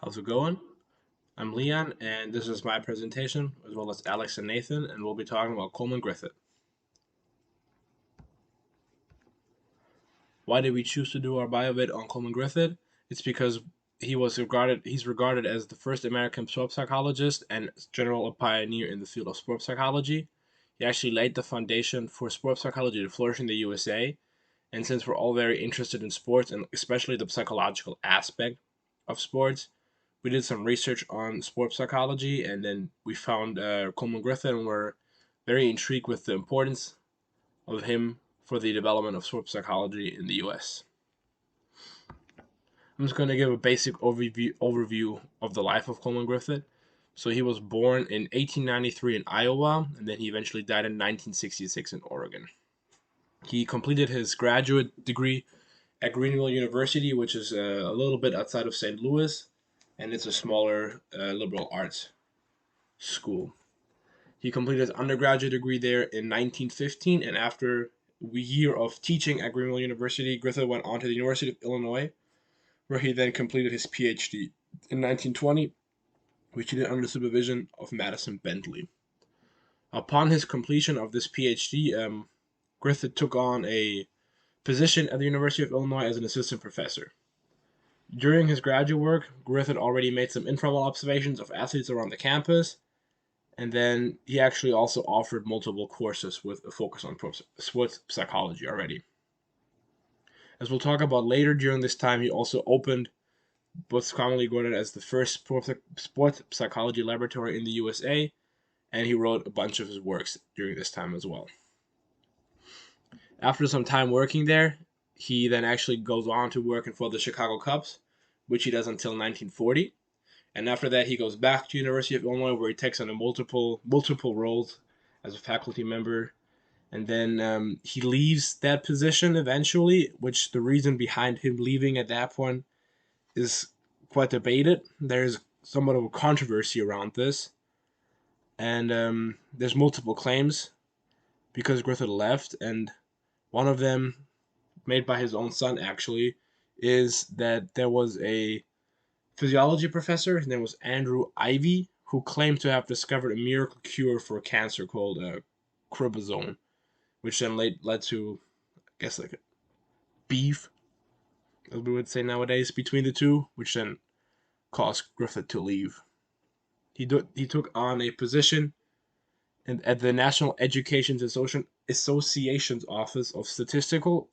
How's it going? I'm Leon, and this is my presentation, as well as Alex and Nathan, and we'll be talking about Coleman Griffith. Why did we choose to do our BioVid on Coleman Griffith? It's because he's regarded as the first American sports psychologist and general a pioneer in the field of sports psychology. He actually laid the foundation for sports psychology to flourish in the USA, and since we're all very interested in sports and especially the psychological aspect of sports, we did some research on sports psychology, and then we found Coleman Griffith, and we're very intrigued with the importance of him for the development of sports psychology in the U.S. I'm just going to give a basic overview of the life of Coleman Griffith. So he was born in 1893 in Iowa, and then he eventually died in 1966 in Oregon. He completed his graduate degree at Greenville University, which is a little bit outside of St. Louis, and it's a smaller liberal arts school. He completed his undergraduate degree there in 1915, and after a year of teaching at Greenville University, Griffith went on to the University of Illinois, where he then completed his PhD in 1920, which he did under the supervision of Madison Bentley. Upon his completion of this PhD, Griffith took on a position at the University of Illinois as an assistant professor. During his graduate work, Griffith already made some informal observations of athletes around the campus, and then he actually also offered multiple courses with a focus on sports psychology already. As we'll talk about later, during this time, he also opened what's commonly regarded as the first sports psychology laboratory in the USA, and he wrote a bunch of his works during this time as well. After some time working there, he then actually goes on to work for the Chicago Cubs, which he does until 1940. And after that, he goes back to University of Illinois, where he takes on multiple roles as a faculty member. And then he leaves that position eventually, which the reason behind him leaving at that point is quite debated. There's somewhat of a controversy around this. And there's multiple claims because Griffith left, and one of them, made by his own son actually, is that there was a physiology professor, his name was Andrew Ivy, who claimed to have discovered a miracle cure for cancer called cribosome, which then led to, I guess, like a beef, as we would say nowadays, between the two, which then caused Griffith to leave. He took on a position at the National Education Association's Office of Statistical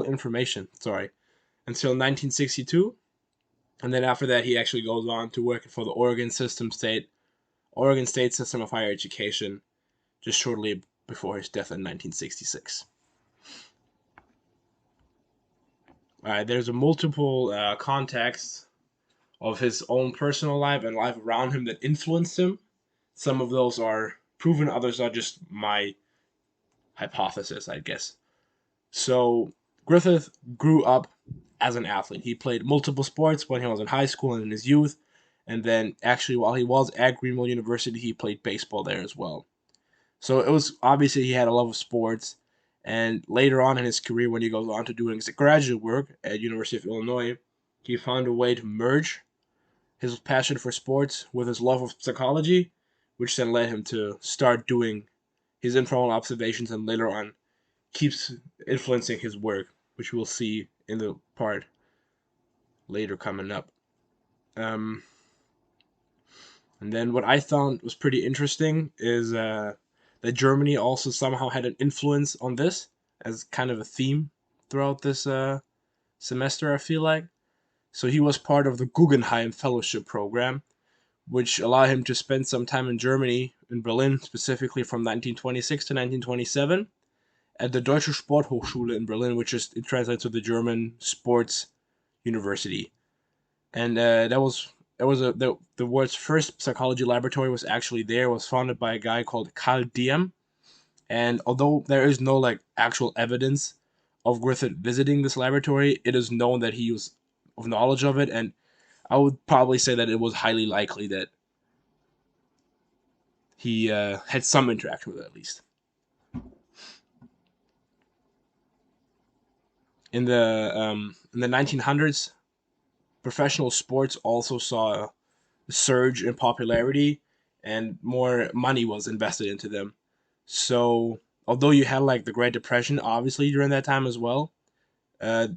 Information, until 1962. And then after that, he actually goes on to work for the Oregon State System of Higher Education, just shortly before his death in 1966. There's a multiple contexts of his own personal life and life around him that influenced him. Some of those are proven, others are just my hypothesis, I guess. So Griffith grew up as an athlete. He played multiple sports when he was in high school and in his youth. And then actually, while he was at Greenville University, he played baseball there as well. So it was obviously he had a love of sports. And later on in his career, when he goes on to doing his graduate work at University of Illinois, he found a way to merge his passion for sports with his love of psychology, which then led him to start doing his informal observations and later on keeps influencing his work, which we'll see in the part later coming up. And then what I found was pretty interesting is that Germany also somehow had an influence on this as kind of a theme throughout this semester, I feel like. So he was part of the Guggenheim Fellowship Program, which allowed him to spend some time in Germany, in Berlin specifically from 1926 to 1927, at the Deutsche Sporthochschule in Berlin, which is it translates to the German Sports University. And the world's first psychology laboratory was actually there. It was founded by a guy called Karl Diem. And although there is no like actual evidence of Griffith visiting this laboratory, it is known that he was of knowledge of it, and I would probably say that it was highly likely that he had some interaction with it at least. In the 1900s, professional sports also saw a surge in popularity, and more money was invested into them. So, although you had like the Great Depression, obviously during that time as well, uh,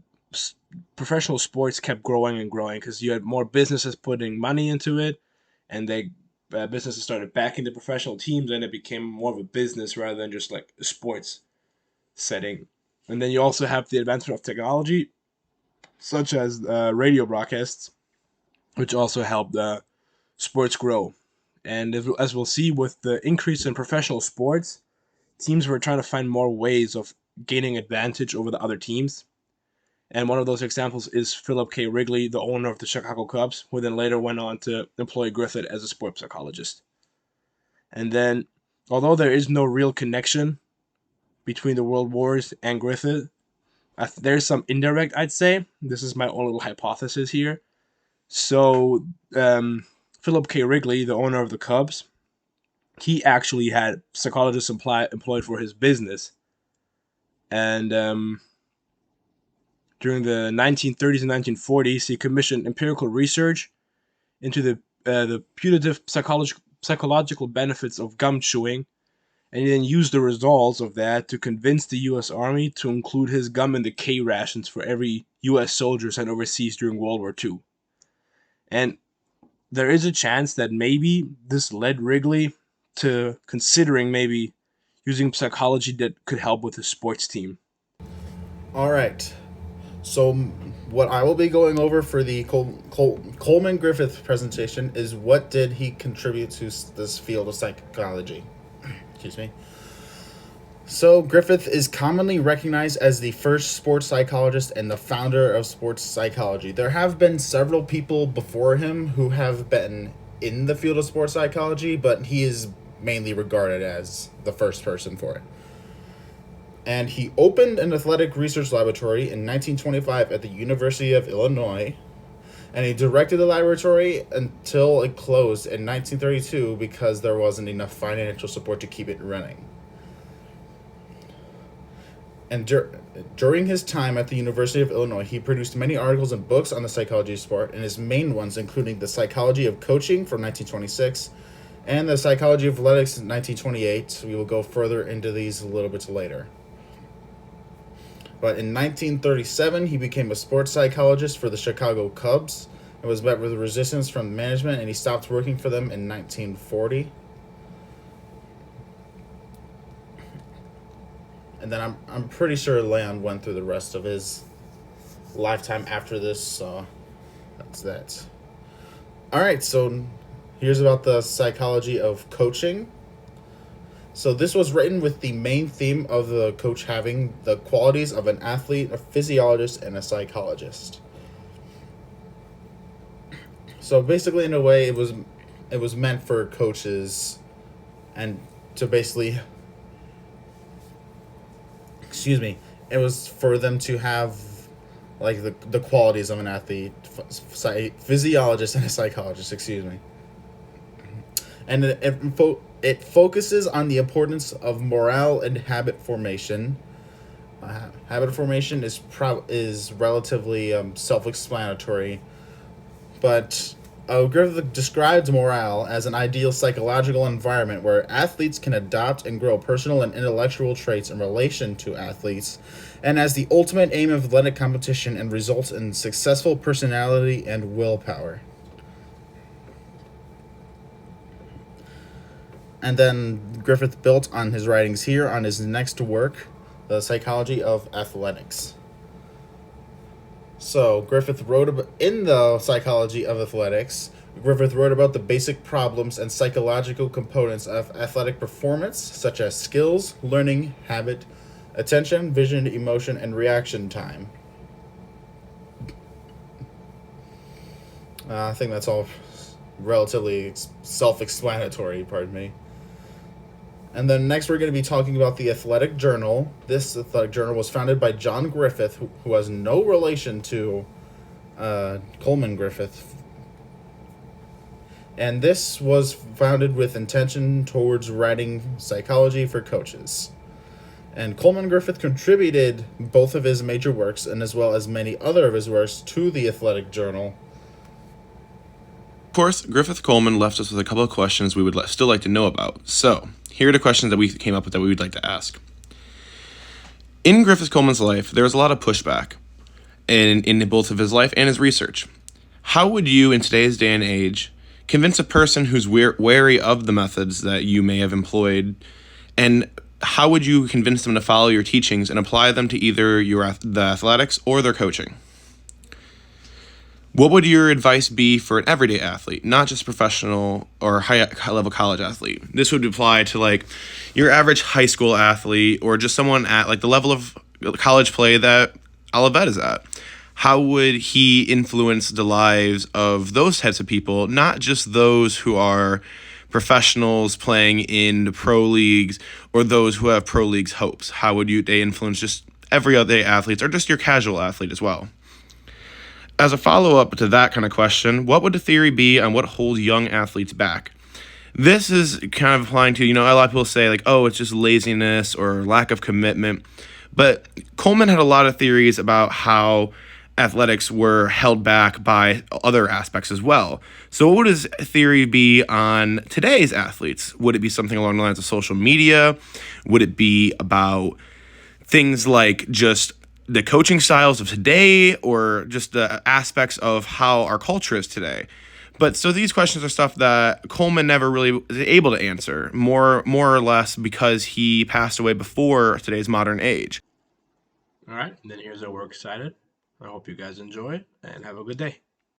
professional sports kept growing and growing because you had more businesses putting money into it, and they businesses started backing the professional teams, and it became more of a business rather than just like a sports setting. And then you also have the advancement of technology, such as radio broadcasts, which also helped sports grow. And as we'll see with the increase in professional sports, teams were trying to find more ways of gaining advantage over the other teams. And one of those examples is Philip K. Wrigley, the owner of the Chicago Cubs, who then later went on to employ Griffith as a sports psychologist. And then, although there is no real connection between the World Wars and Griffith, there's some indirect, I'd say. This is my own little hypothesis here. So, Philip K. Wrigley, the owner of the Cubs, he actually had psychologists employed for his business. And during the 1930s and 1940s, he commissioned empirical research into the putative psychological benefits of gum chewing, and he then used the results of that to convince the U.S. Army to include his gum in the K rations for every U.S. soldier sent overseas during World War II. And there is a chance that maybe this led Wrigley to considering maybe using psychology that could help with his sports team. All right. So, what I will be going over for the Coleman Griffith presentation is what did he contribute to this field of psychology. Excuse me. So, Griffith is commonly recognized as the first sports psychologist and the founder of sports psychology. There have been several people before him who have been in the field of sports psychology, but he is mainly regarded as the first person for it. And he opened an athletic research laboratory in 1925 at the University of Illinois, and he directed the laboratory until it closed in 1932 because there wasn't enough financial support to keep it running. And during his time at the University of Illinois, he produced many articles and books on the psychology of sport, and his main ones including The Psychology of Coaching from 1926 and The Psychology of Athletics in 1928. We will go further into these a little bit later. But in 1937, he became a sports psychologist for the Chicago Cubs and was met with resistance from management, and he stopped working for them in 1940. And then I'm pretty sure Leon went through the rest of his lifetime after this, so that's that. All right, so here's about the psychology of coaching. So this was written with the main theme of the coach having the qualities of an athlete, a physiologist, and a psychologist. So basically, in a way, it was meant for coaches and to basically, it was for them to have like the qualities of an athlete, physiologist, and a psychologist, And it focuses on the importance of morale and habit formation. Habit formation is relatively self-explanatory, but Griffith describes morale as an ideal psychological environment where athletes can adopt and grow personal and intellectual traits in relation to athletes, and as the ultimate aim of athletic competition and results in successful personality and willpower. And then Griffith built on his writings here on his next work, The Psychology of Athletics. So, in The Psychology of Athletics, Griffith wrote about the basic problems and psychological components of athletic performance, such as skills, learning, habit, attention, vision, emotion, and reaction time. I think that's all relatively self-explanatory, pardon me. And then next we're going to be talking about the Athletic Journal. This Athletic Journal was founded by John Griffith, who has no relation to Coleman Griffith. And this was founded with intention towards writing psychology for coaches. And Coleman Griffith contributed both of his major works, and as well as many other of his works, to the Athletic Journal. Of course, Griffith Coleman left us with a couple of questions we would still like to know about. So, here are the questions that we came up with that we would like to ask. In Griffith Coleman's life, there was a lot of pushback in both of his life and his research. How would you, in today's day and age, convince a person who's wary of the methods that you may have employed, and how would you convince them to follow your teachings and apply them to either the athletics or their coaching? What would your advice be for an everyday athlete, not just professional or high-level college athlete? This would apply to like your average high school athlete or just someone at like the level of college play that BioVid is at. How would he influence the lives of those types of people, not just those who are professionals playing in the pro leagues or those who have pro leagues hopes? How would they influence just every other athletes or just your casual athlete as well? As a follow-up to that kind of question, what would the theory be on what holds young athletes back? This is kind of applying to, a lot of people say like, oh, it's just laziness or lack of commitment. But Coleman had a lot of theories about how athletics were held back by other aspects as well. So what would his theory be on today's athletes? Would it be something along the lines of social media? Would it be about things like just the coaching styles of today or just the aspects of how our culture is today? But so these questions are stuff that Coleman never really was able to answer, more or less because he passed away before today's modern age. All right, and then here's our works cited. I hope you guys enjoy and have a good day.